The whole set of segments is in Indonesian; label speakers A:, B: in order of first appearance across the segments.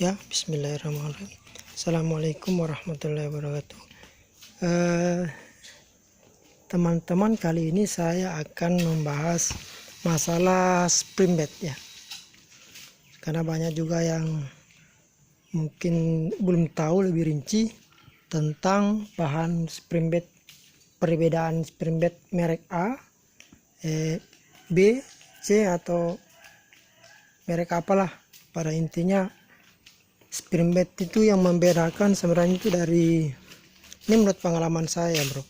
A: Ya, bismillahirrahmanirrahim. Assalamualaikum warahmatullahi wabarakatuh. Teman-teman, kali ini saya akan membahas masalah spring bed ya. Karena banyak juga yang mungkin belum tahu lebih rinci tentang bahan spring bed, perbedaan spring bed merek A, B, C atau merek apalah. Pada intinya spring bed itu yang membedakan sebenarnya itu dari, ini menurut pengalaman saya bro,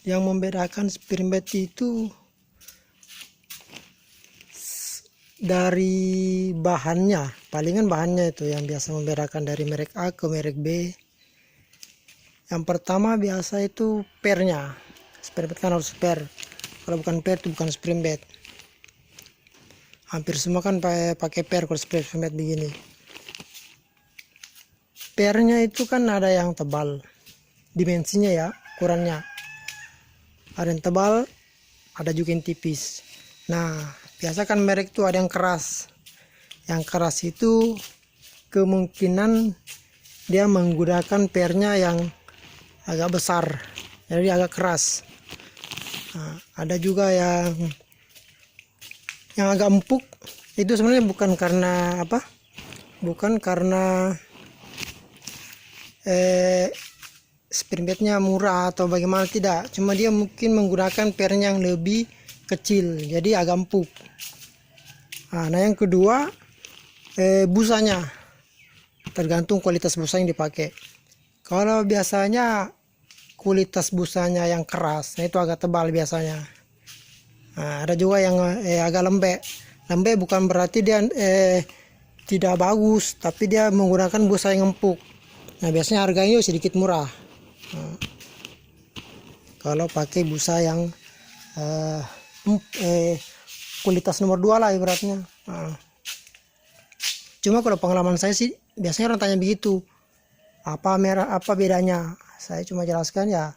A: yang membedakan spring bed itu dari bahannya. Palingan bahannya itu yang biasa membedakan dari merek A ke merek B. Yang pertama biasa itu pernya. Spring bed kan harus per, kalau bukan per itu bukan spring bed. Hampir semua kan pakai per kalau spring bed begini. Pernya itu kan ada yang tebal, dimensinya ya, ukurannya. Ada yang tebal, ada juga yang tipis. Nah, biasa kan merek itu ada yang keras. Yang keras itu kemungkinan dia menggunakan pernya yang agak besar, jadi agak keras. Nah, ada juga yang agak empuk. Itu sebenarnya bukan karena apa? Bukan karena spring bednya murah atau bagaimana, tidak, cuma dia mungkin menggunakan pernya yang lebih kecil jadi agak empuk. Nah, yang kedua busanya, tergantung kualitas busa yang dipakai. Kalau biasanya kualitas busanya yang keras, nah itu agak tebal biasanya. Nah, ada juga yang agak lembek. Lembek bukan berarti dia tidak bagus, tapi dia menggunakan busa yang empuk. Nah, biasanya harganya sedikit murah. Nah, kalau pakai busa yang kualitas nomor 2 lah ibaratnya. Nah, cuma kalau pengalaman saya sih biasanya orang tanya begitu, apa merah, apa bedanya. Saya cuma jelaskan ya,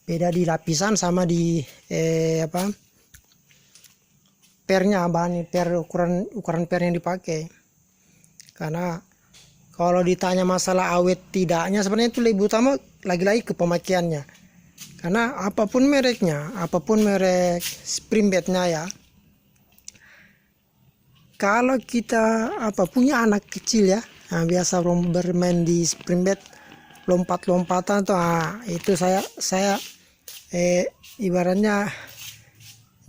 A: beda di lapisan sama di pernya, bahan per, ukuran per yang dipakai. Karena kalau ditanya masalah awet tidaknya, sebenarnya itu lebih utama lagi-lagi ke pemakaiannya. Karena apapun mereknya, apapun merek spring bednya ya, kalau kita punya anak kecil ya, nah, biasa bermain di spring bed, lompat-lompatan tuh, itu saya ibaratnya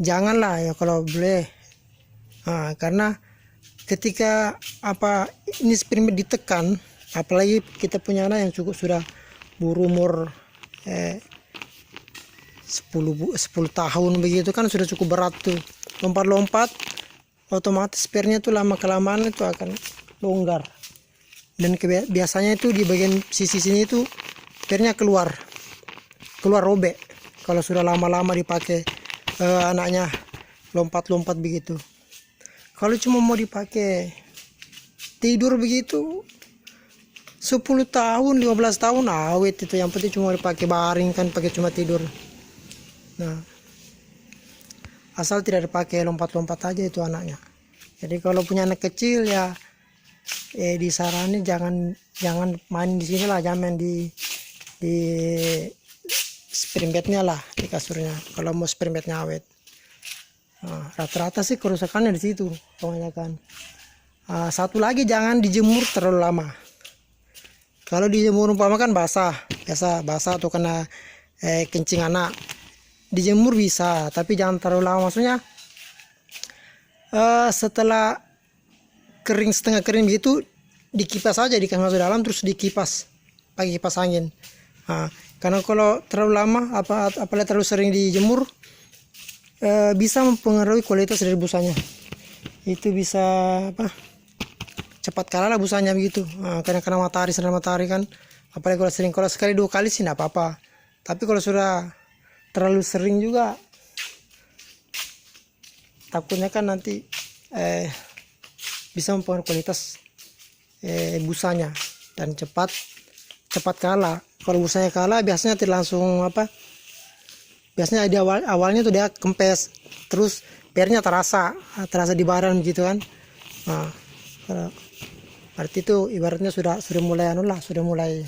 A: janganlah ya kalau boleh. Nah, karena ketika ini spring bed ditekan, apalagi kita punya anak yang cukup sudah berumur 10 tahun begitu kan, sudah cukup berat tuh, lompat-lompat, otomatis pernya tuh lama kelamaan itu akan longgar. Dan biasanya itu di bagian sisi sini itu pernya keluar robek kalau sudah lama-lama dipakai anaknya lompat-lompat begitu. Kalau cuma mau dipakai tidur begitu 10 tahun 15 tahun awet itu, yang penting cuma dipakai baring kan, pakai cuma tidur. Nah, asal tidak dipakai lompat-lompat aja itu anaknya. Jadi kalau punya anak kecil ya disarani jangan main di sini lah, jangan main di spring bednya lah, di kasurnya kalau mau spring bednya awet. Nah, rata-rata sih kerusakannya di situ kebanyakan. Satu lagi, jangan dijemur terlalu lama. Kalau dijemur umpama kan basah atau kena kencing anak, dijemur bisa, tapi jangan terlalu lama. Maksudnya setelah kering, setengah kering begitu, dikipas aja, masuk dalam terus dikipas pakai kipas angin. Nah, karena kalau terlalu lama apalagi terlalu sering dijemur, bisa mempengaruhi kualitas dari busanya. Itu bisa cepat kalah lah busanya begitu. Karena sinar matahari kan, apalagi kalau sering, kalau sekali 2 kali sih tidak apa-apa, tapi kalau sudah terlalu sering juga takutnya kan nanti bisa mempengaruhi kualitas busanya dan cepat kalah. Kalau busanya kalah biasanya tidak langsung biasanya di awalnya tuh dia kempes, terus pernya terasa di badan gitu kan. Nah, Berarti itu ibaratnya sudah mulai anu lah, sudah mulai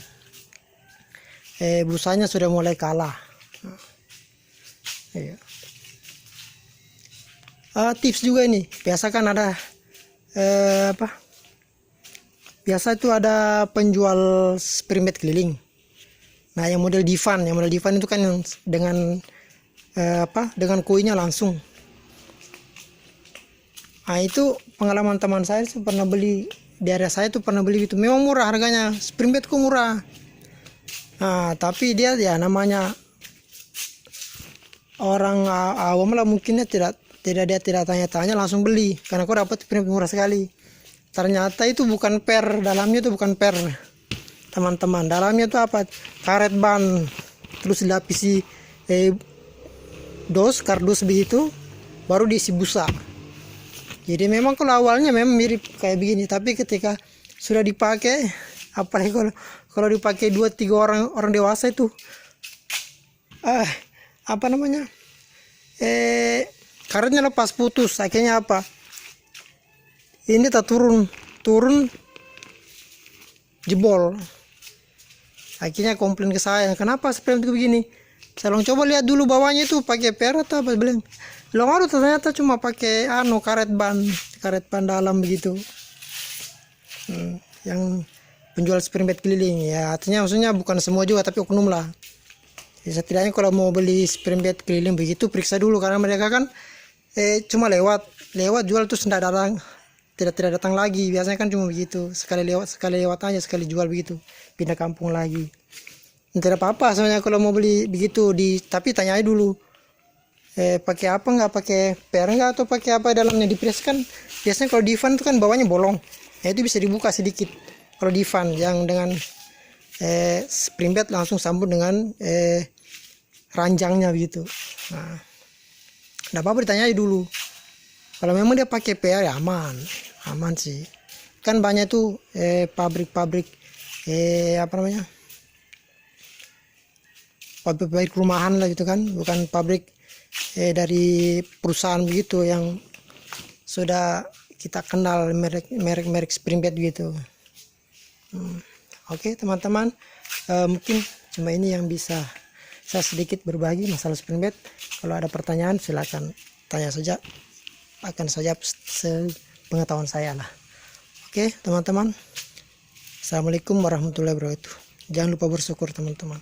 A: busanya sudah mulai kalah. Iya. Tips juga ini, biasa kan ada biasa itu ada penjual spring bed keliling. Nah, yang model Divan itu kan yang dengan dengan koinnya langsung. Nah, itu pengalaman teman saya itu pernah beli di area saya tuh, pernah beli itu. Memang murah harganya, spring bedku murah. Nah, tapi dia ya namanya orang awam lah, mungkinnya tidak tanya-tanya langsung beli karena kok dapat spring bed murah sekali. Ternyata itu bukan per, dalamnya itu bukan per, teman-teman. Dalamnya itu apa? Karet ban, terus dilapisi kardus begitu, baru diisi busa. Jadi memang kalau awalnya memang mirip kayak begini, tapi ketika sudah dipakai, apalagi kalau dipakai 2-3 orang dewasa itu karetnya lepas, putus. Akhirnya apa? Ini tak turun jebol. Akhirnya komplain ke saya, kenapa spring itu begini? Saya coba lihat dulu bawahnya itu pakai per atau apa, bilang belum, ternyata cuma pakai karet ban dalam begitu. Yang penjual spring bed keliling ya, artinya maksudnya bukan semua juga, tapi oknum lah. Jadi setidaknya kalau mau beli spring bed keliling begitu, periksa dulu, karena mereka kan cuma lewat jual tuh tidak datang lagi. Biasanya kan cuma begitu, sekali lewat aja, sekali jual begitu, pindah kampung lagi. Tidak apa-apa sebenarnya kalau mau beli begitu, tapi tanyai dulu pakai apa, nggak pakai per nggak, atau pakai apa dalamnya. Dipress kan biasanya kalau Divan itu kan bawahnya bolong, itu bisa dibuka sedikit. Kalau Divan yang dengan spring bed langsung sambung dengan ranjangnya begitu. Nah, nggak apa-apa ditanyai dulu. Kalau memang dia pakai per ya aman sih. Kan banyak tuh pabrik pabrik rumahan lah gitu kan, bukan pabrik dari perusahaan begitu yang sudah kita kenal merek spring bed gitu. Oke, teman-teman, mungkin cuma ini yang bisa saya sedikit berbagi masalah spring bed. Kalau ada pertanyaan silakan tanya saja, akan saja sepengetahuan saya lah. Oke, teman-teman, assalamualaikum warahmatullahi wabarakatuh. Jangan lupa bersyukur, teman-teman.